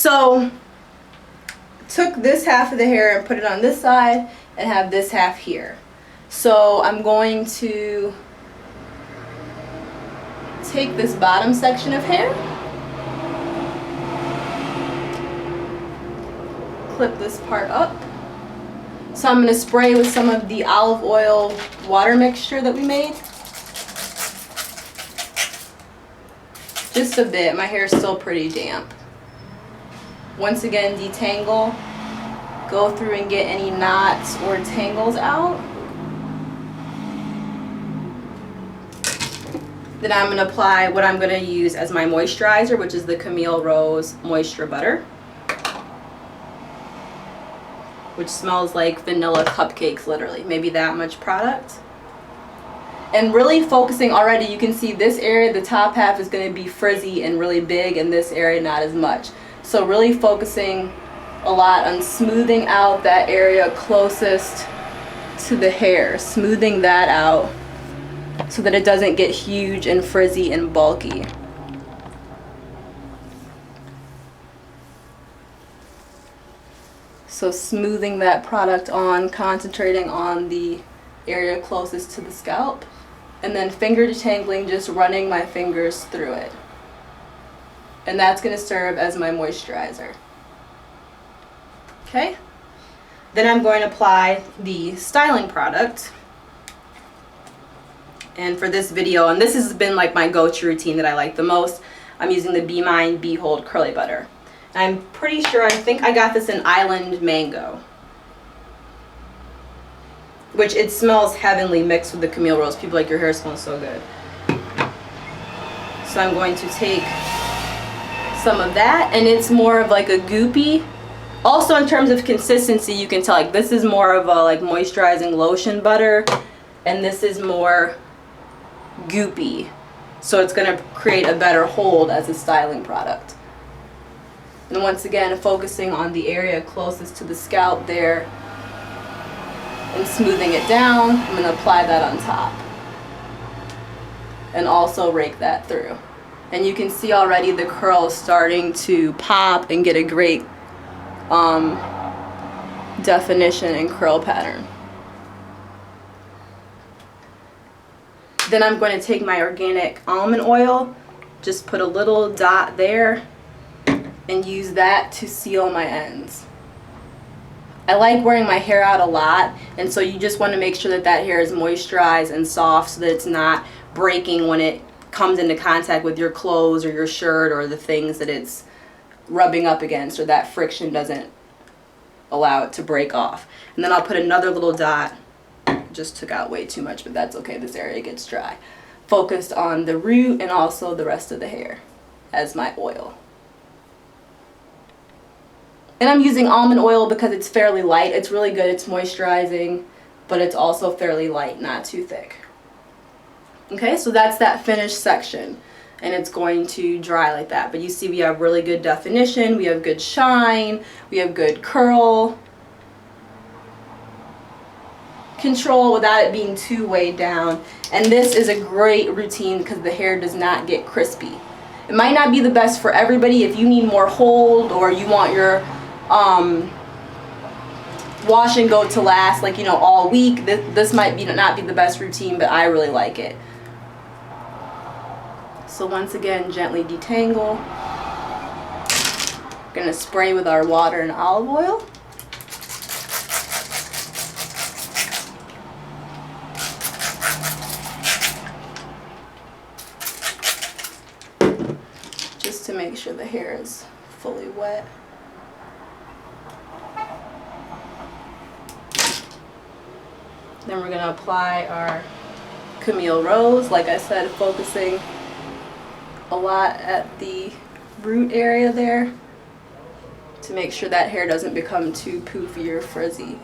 So took this half of the hair and put it on this side and have this half here. So I'm going to take this bottom section of hair, clip this part up. So I'm going to spray with some of the olive oil water mixture that we made. Just a bit. My hair is still pretty damp. Once again, detangle. Go through and get any knots or tangles out. Then I'm going to apply what I'm going to use as my moisturizer, which is the Camille Rose Moisture Butter, which smells like vanilla cupcakes, literally. Maybe that much product. And really focusing already, you can see this area, the top half is going to be frizzy and really big, and this area not as much. So really focusing a lot on smoothing out that area closest to the hair, smoothing that out so that it doesn't get huge and frizzy and bulky. So smoothing that product on, concentrating on the area closest to the scalp, and then finger detangling, just running my fingers through it. And that's going to serve as my moisturizer. Okay? Then I'm going to apply the styling product. And for this video, and this has been like my go-to routine that I like the most, I'm using the Be Mine Be Hold Curly Butter. I'm pretty sure, I think I got this in Island Mango, which it smells heavenly mixed with the Camille Rose. People like, your hair smells so good. So I'm going to take some of that, and it's more of like a goopy. Also in terms of consistency, you can tell like this is more of a like moisturizing lotion butter, and this is more goopy. So it's going to create a better hold as a styling product. And once again, focusing on the area closest to the scalp there and smoothing it down. I'm going to apply that on top and also rake that through. And you can see already the curls starting to pop and get a great definition and curl pattern. Then I'm going to take my organic almond oil, just put a little dot there, and use that to seal my ends. I like wearing my hair out a lot, and so you just want to make sure that that hair is moisturized and soft so that it's not breaking when it comes into contact with your clothes or your shirt or the things that it's rubbing up against, or that friction doesn't allow it to break off. And then I'll put another little dot, just took out way too much, but that's okay, this area gets dry, focused on the root and also the rest of the hair as my oil. And I'm using almond oil because it's fairly light. It's really good, it's moisturizing, but it's also fairly light, not too thick. Okay, so that's that finished section, and it's going to dry like that. But you see we have really good definition, we have good shine, we have good curl control without it being too weighed down. And this is a great routine because the hair does not get crispy. It might not be the best for everybody. If you need more hold or you want your wash and go to last, like, you know, all week, this might be not be the best routine, but I really like it. So once again, gently detangle. We're going to spray with our water and olive oil. Just to make sure the hair is fully wet. Then we're going to apply our Camille Rose, like I said, focusing a lot at the root area there to make sure that hair doesn't become too poofy or frizzy.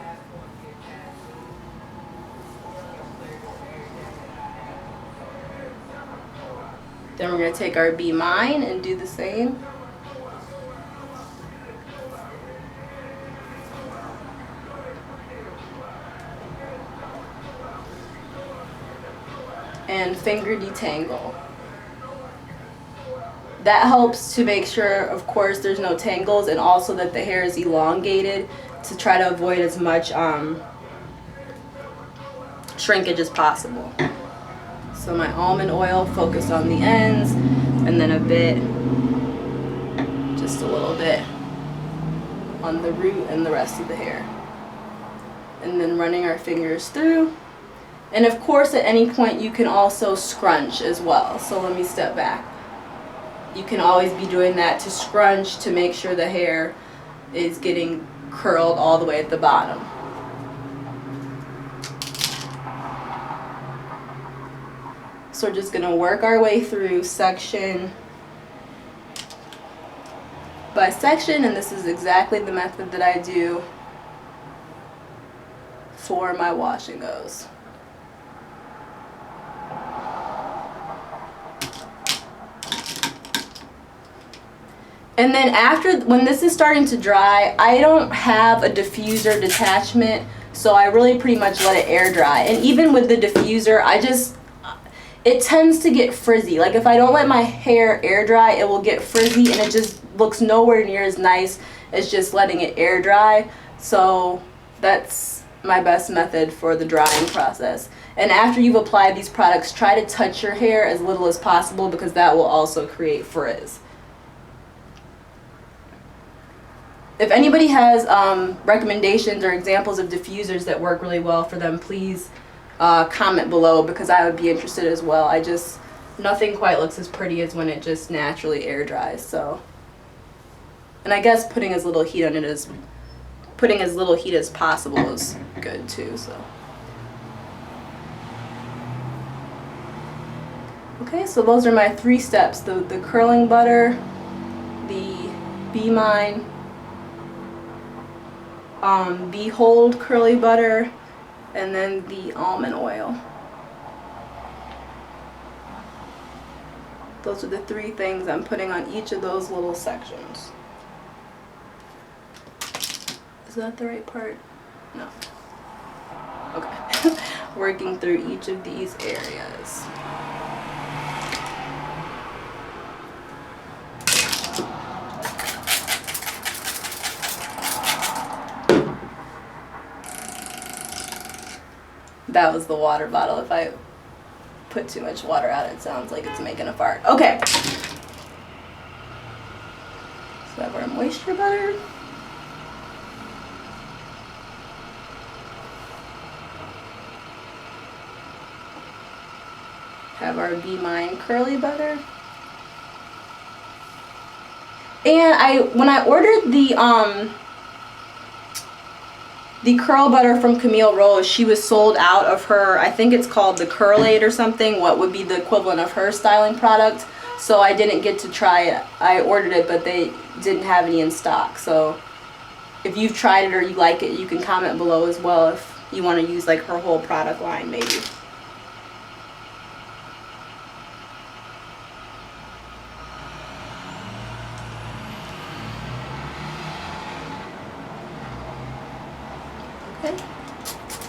Then we're going to take our Be Mine and do the same. And finger detangle. That helps to make sure, of course, there's no tangles, and also that the hair is elongated to try to avoid as much shrinkage as possible. So my almond oil focused on the ends, and then a bit, just a little bit on the root and the rest of the hair. And then running our fingers through. And of course, at any point you can also scrunch as well. So let me step back. You can always be doing that to scrunch to make sure the hair is getting curled all the way at the bottom. So we're just going to work our way through section by section, and this is exactly the method that I do for my wash and goes. And then after, when this is starting to dry, I don't have a diffuser detachment, so I really pretty much let it air dry. And even with the diffuser, it tends to get frizzy. Like if I don't let my hair air dry, it will get frizzy, and it just looks nowhere near as nice as just letting it air dry. So that's my best method for the drying process. And after you've applied these products, try to touch your hair as little as possible, because that will also create frizz. If anybody has recommendations or examples of diffusers that work really well for them, please comment below, because I would be interested as well. Nothing quite looks as pretty as when it just naturally air dries. So, and I guess putting as little heat as possible is good too. So, okay, so those are my 3 steps: the curling butter, the Be Mine Behold curly butter, and then the almond oil. Those are the 3 things I'm putting on each of those little sections. Is that the right part? No. Okay. Working through each of these areas. That was the water bottle. If I put too much water out, it sounds like it's making a fart. Okay. So I have our moisture butter. Have our Be Mine curly butter. And when I ordered the curl butter from Camille Rose, she was sold out of her, I think it's called the Curlaide or something, what would be the equivalent of her styling product. So I didn't get to try it. I ordered it, but they didn't have any in stock. So if you've tried it or you like it, you can comment below as well if you want to use like her whole product line maybe.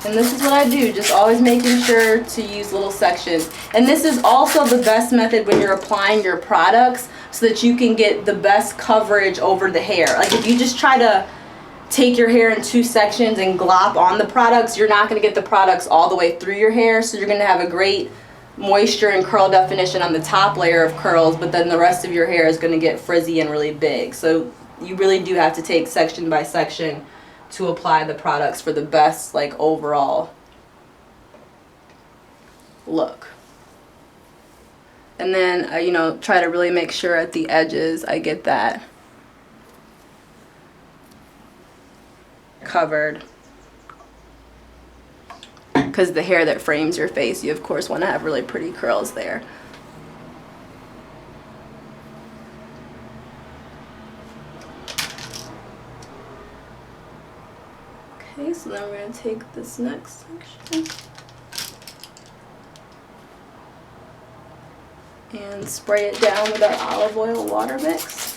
And this is what I do, just always making sure to use little sections. And this is also the best method when you're applying your products, so that you can get the best coverage over the hair. Like if you just try to take your hair in 2 sections and glop on the products, you're not going to get the products all the way through your hair. So you're going to have a great moisture and curl definition on the top layer of curls, but then the rest of your hair is going to get frizzy and really big. So you really do have to take section by section to apply the products for the best like overall look. And then you know, try to really make sure at the edges I get that covered, because the hair that frames your face, you of course want to have really pretty curls there. Okay, so then we're going to take this next section and spray it down with our olive oil water mix.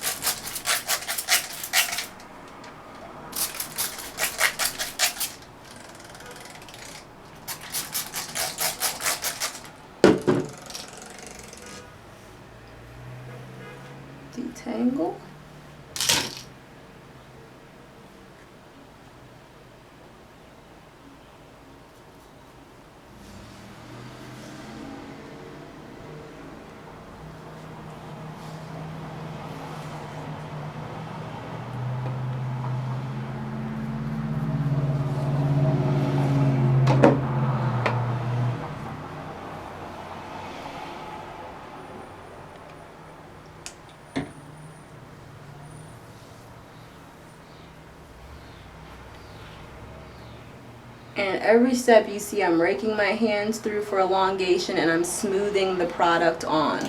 And every step you see, I'm raking my hands through for elongation and I'm smoothing the product on.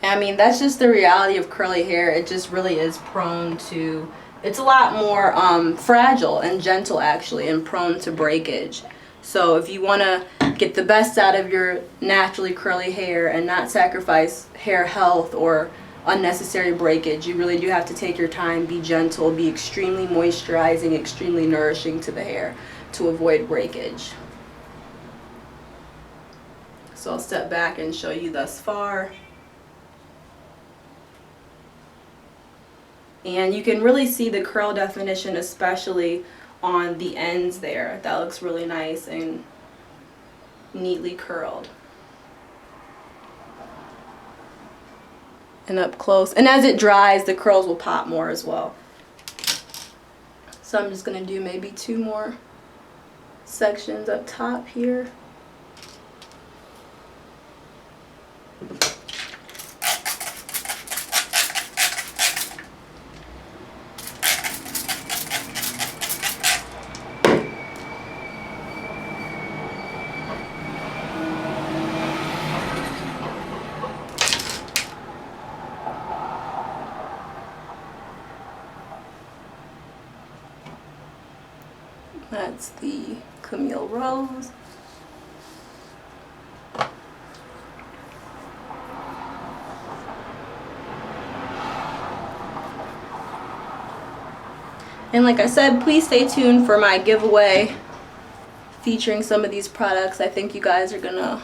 I mean, that's just the reality of curly hair. It just really is prone to, it's a lot more fragile and gentle actually, and prone to breakage. So if you want to get the best out of your naturally curly hair and not sacrifice hair health or unnecessary breakage, you really do have to take your time, be gentle, be extremely moisturizing, extremely nourishing to the hair to avoid breakage. So I'll step back and show you thus far. And you can really see the curl definition, especially on the ends there. That looks really nice and neatly curled. And up close. And as it dries, the curls will pop more as well. So I'm just going to do maybe 2 more sections up top here. That's the Camille Rose. And like I said, please stay tuned for my giveaway featuring some of these products. I think you guys are gonna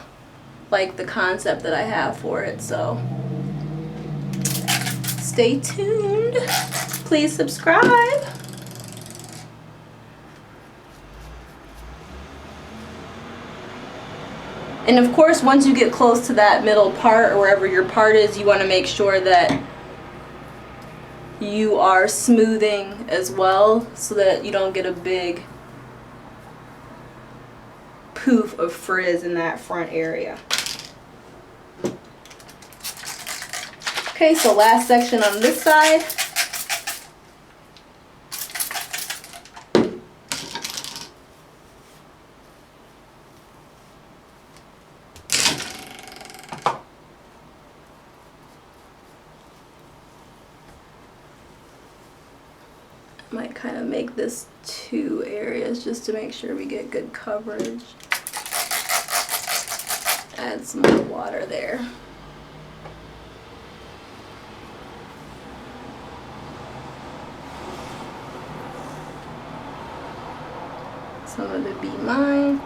like the concept that I have for it, so stay tuned. Please subscribe. And of course, once you get close to that middle part or wherever your part is, you want to make sure that you are smoothing as well so that you don't get a big poof of frizz in that front area. Okay, so last section on this side. Might kind of make this 2 areas just to make sure we get good coverage. Add some more water there. Some of the Be Mine.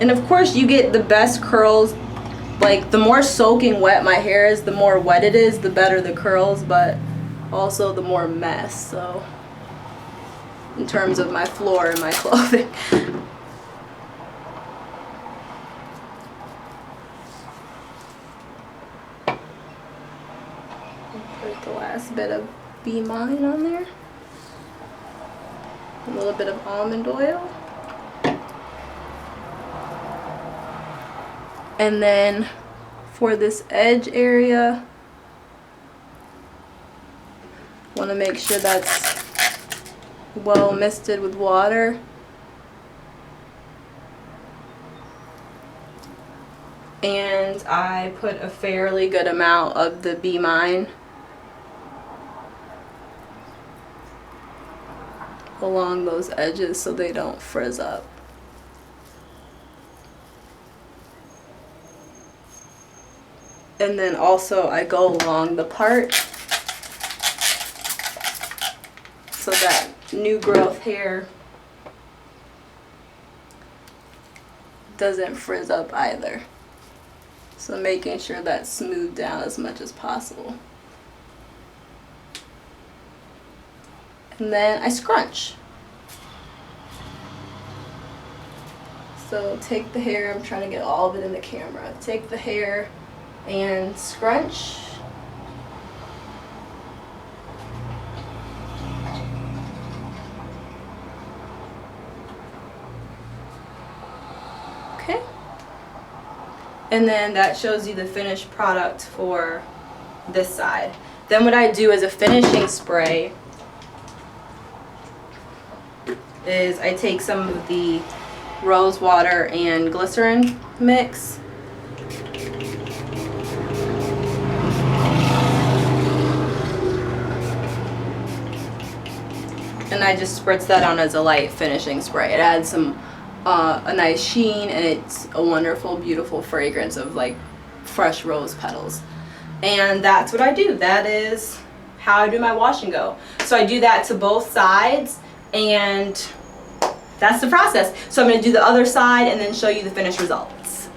And of course you get the best curls, like the more soaking wet my hair is, the more wet it is, the better the curls, but also the more mess, so in terms of my floor and my clothing. Put the last bit of Be Mine on there. A little bit of almond oil. And then for this edge area, want to make sure that's well misted with water. And I put a fairly good amount of the Be Mine along those edges so they don't frizz up. And then also I go along the part so that new growth hair doesn't frizz up either. So making sure that's smoothed down as much as possible. And then I scrunch. So take the hair, I'm trying to get all of it in the camera. Take the hair and scrunch. Okay. And then that shows you the finished product for this side. Then what I do as a finishing spray is I take some of the rose water and glycerin mix. And I just spritz that on as a light finishing spray. It adds some a nice sheen, and it's a wonderful, beautiful fragrance of like fresh rose petals. And that's what I do. That is how I do my wash and go. So I do that to both sides, and that's the process. So I'm going to do the other side and then show you the finished results.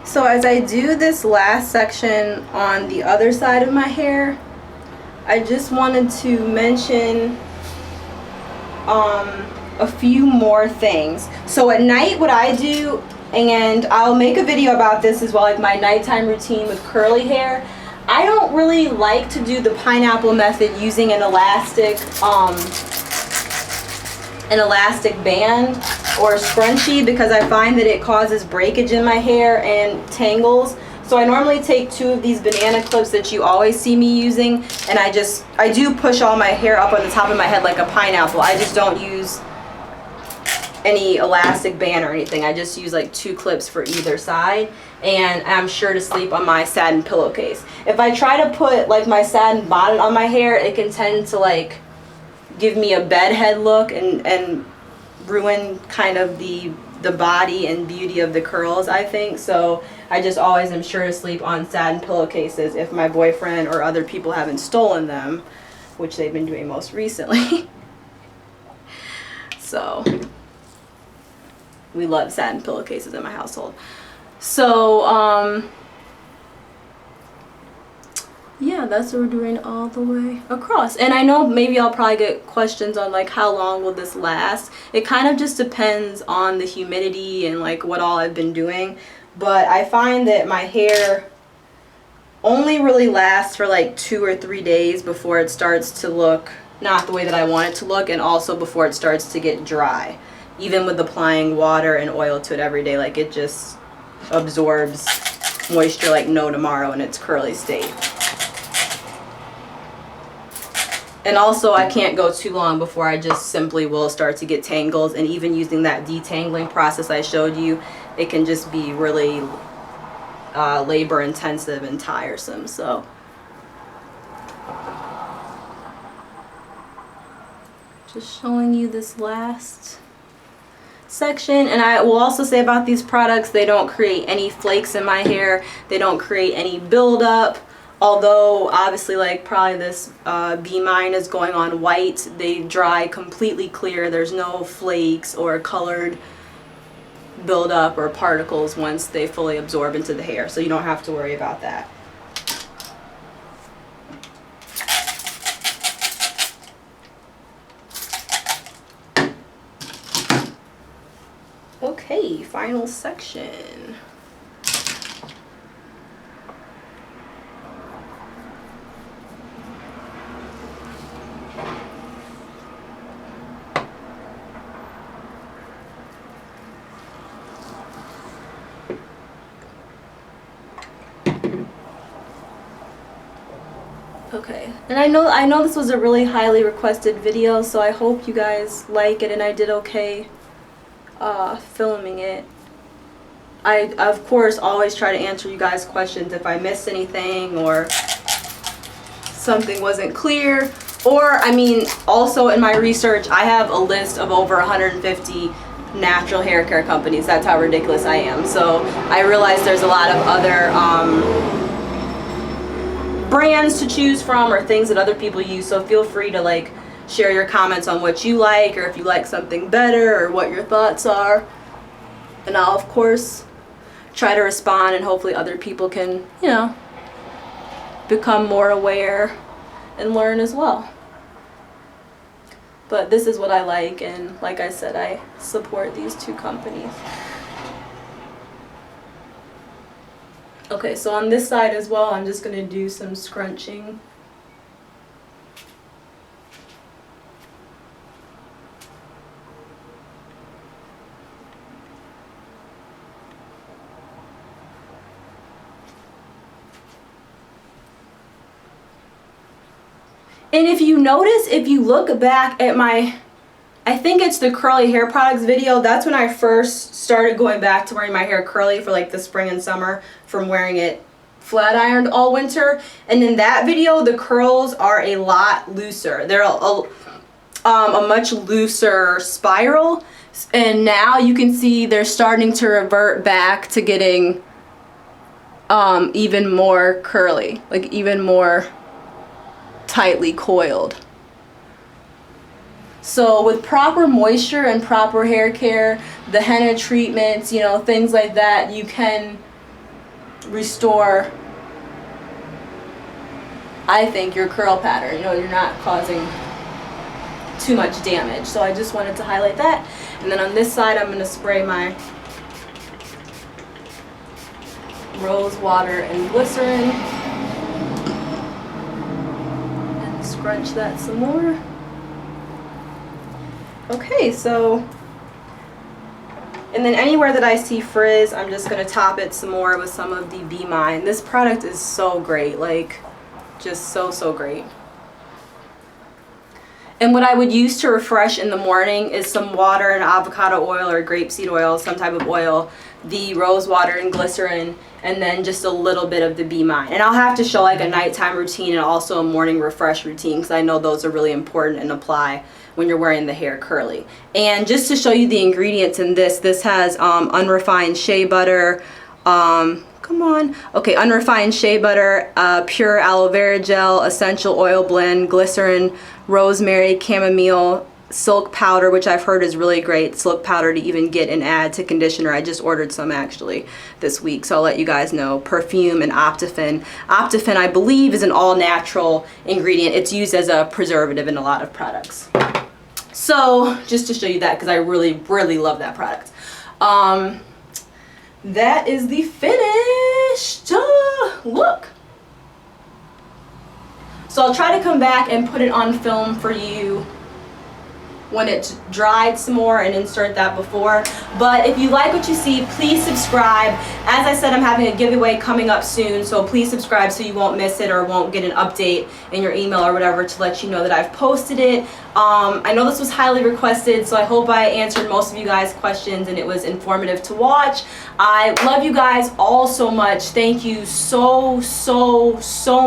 So as I do this last section on the other side of my hair, I just wanted to mention a few more things. So at night, what I do, and I'll make a video about this as well, like my nighttime routine with curly hair. I don't really like to do the pineapple method using an elastic band or scrunchie, because I find that it causes breakage in my hair and tangles. So I normally take 2 of these banana clips that you always see me using, and I do push all my hair up on the top of my head like a pineapple. I just don't use any elastic band or anything. I just use like 2 clips for either side, and I'm sure to sleep on my satin pillowcase. If I try to put like my satin bonnet on my hair, it can tend to like give me a bedhead look and ruin kind of the body and beauty of the curls, I think. So I just always am sure to sleep on satin pillowcases if my boyfriend or other people haven't stolen them, which they've been doing most recently. So we love satin pillowcases in my household. So yeah, that's what we're doing all the way across. And I know maybe I'll probably get questions on like how long will this last. It kind of just depends on the humidity and like what all I've been doing. But I find that my hair only really lasts for like 2 or 3 days before it starts to look not the way that I want it to look, and also before it starts to get dry. Even with applying water and oil to it every day, like it just absorbs moisture like no tomorrow in its curly state. And also I can't go too long before I just simply will start to get tangles, and even using that detangling process I showed you, it can just be really labor intensive and tiresome. So just showing you this last section. And I will also say about these products, they don't create any flakes in my hair, they don't create any buildup. Although obviously like probably this Be Mine is going on white, they dry completely clear. There's no flakes or colored buildup or particles once they fully absorb into the hair, so you don't have to worry about that. Okay, final section. Okay, and I know this was a really highly requested video, so I hope you guys like it and I did okay filming it. I of course always try to answer you guys' questions if I missed anything or something wasn't clear. Or I mean, also in my research I have a list of over 150 natural hair care companies. That's how ridiculous I am. So I realize there's a lot of other brands to choose from or things that other people use, so feel free to like share your comments on what you like, or if you like something better, or what your thoughts are, and I'll of course try to respond, and hopefully other people can, you know, become more aware and learn as well. But this is what I like, and like I said, I support these 2 companies. Okay, so on this side as well, I'm just going to do some scrunching. And if you notice, if you look back at my, I think it's the curly hair products video, that's when I first started going back to wearing my hair curly for like the spring and summer from wearing it flat ironed all winter. And in that video, the curls are a lot looser. They're a much looser spiral. And now you can see they're starting to revert back to getting even more curly, like even more tightly coiled. So with proper moisture and proper hair care, the henna treatments, you know, things like that, you can restore, I think, your curl pattern. You know, you're not causing too much damage. So I just wanted to highlight that. And then on this side, I'm going to spray my rose water and glycerin and scrunch that some more. Okay, so, and then anywhere that I see frizz, I'm just going to top it some more with some of the Be Mine. This product is so great, like, just so great. And what I would use to refresh in the morning is some water and avocado oil or grapeseed oil, some type of oil, the rose water and glycerin, and then just a little bit of the Be Mine. And I'll have to show like a nighttime routine and also a morning refresh routine, because I know those are really important and apply when you're wearing the hair curly. And just to show you the ingredients in this has unrefined shea butter, unrefined shea butter, pure aloe vera gel, essential oil blend, glycerin, rosemary, chamomile, silk powder, which I've heard is really great, silk powder to even get and add to conditioner. I just ordered some actually this week, so I'll let you guys know. Perfume and Optifin. Optifin, I believe, is an all-natural ingredient. It's used as a preservative in a lot of products. So just to show you that, because I really love that product. That is the finished look. So I'll try to come back and put it on film for you when it's dried some more and insert that before. But if you like what you see, please subscribe. As I said, I'm having a giveaway coming up soon, so please subscribe so you won't miss it or won't get an update in your email or whatever to let you know that I've posted it. I know this was highly requested, so I hope I answered most of you guys' questions and it was informative to watch. I love you guys all so much. Thank you so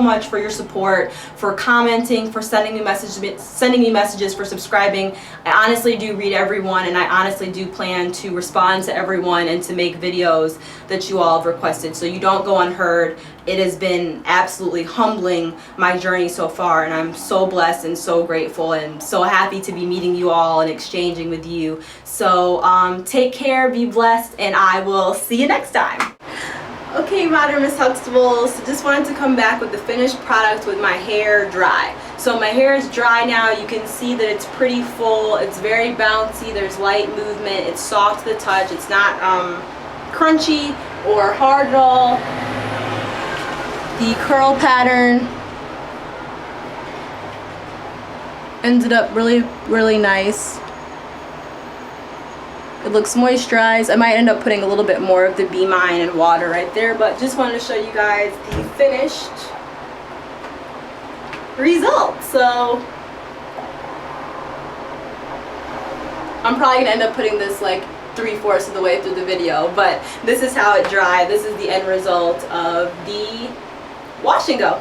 much for your support, for commenting, for sending me messages, for subscribing. I honestly do read everyone, and I honestly do plan to respond to everyone and to make videos that you all have requested, so you don't go unheard. It has been absolutely humbling, my journey so far, and I'm so blessed and so grateful and so happy to be meeting you all and exchanging with you. So take care, be blessed, and I will see you next time. Okay, Modern Miss Huxtables, just wanted to come back with the finished product with my hair dry. So my hair is dry now. You can see that it's pretty full, it's very bouncy, there's light movement, it's soft to the touch, it's not crunchy or hard at all. The curl pattern ended up really nice. It looks moisturized. I might end up putting a little bit more of the Be Mine and water right there, but just wanted to show you guys the finished result. So I'm probably gonna end up putting this like 3/4 of the way through the video, but this is how it dried. This is the end result of the wash and go.